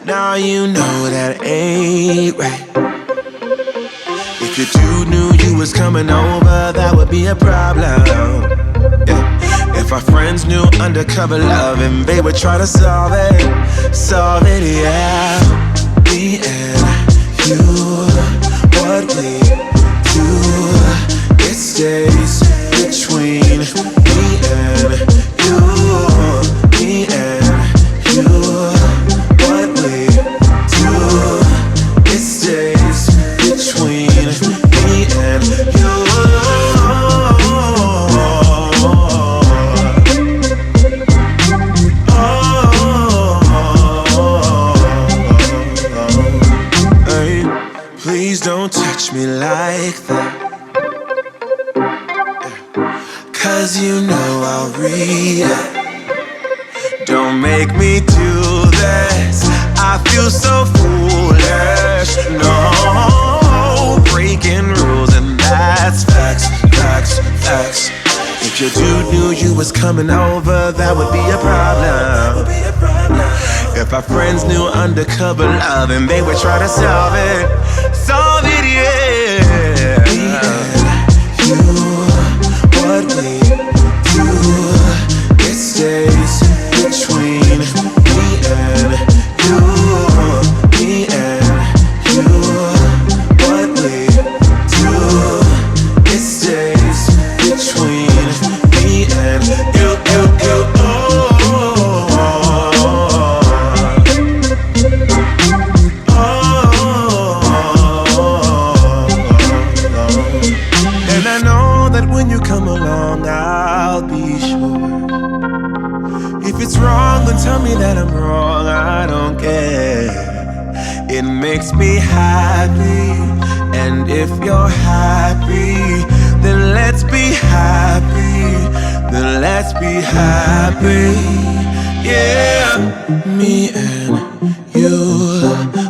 Now you know that ain't right. If your dude knew you was coming over, that would be a problem. Yeah. If our friends knew undercover love and they would try to solve it, yeah. Me and you, what we do, it stays between me and you. Me and you, what we do, it stays between me and you. Hey, please don't touch me like that, 'cause you know I'll react. Don't make me do this, I feel so foolish. No, breaking rules and that's facts. If your dude knew you was coming over, that would be a problem. If our friends knew undercover love and they would try to solve it, yeah. Me and you, what we do, it stays between me and you. Me and you, what we do, it stays between me and you. And I know that when you come along, I'll be sure. If it's wrong, then tell me that I'm wrong, I don't care. It makes me happy, and if you're happy, then let's be happy. Yeah, me and you.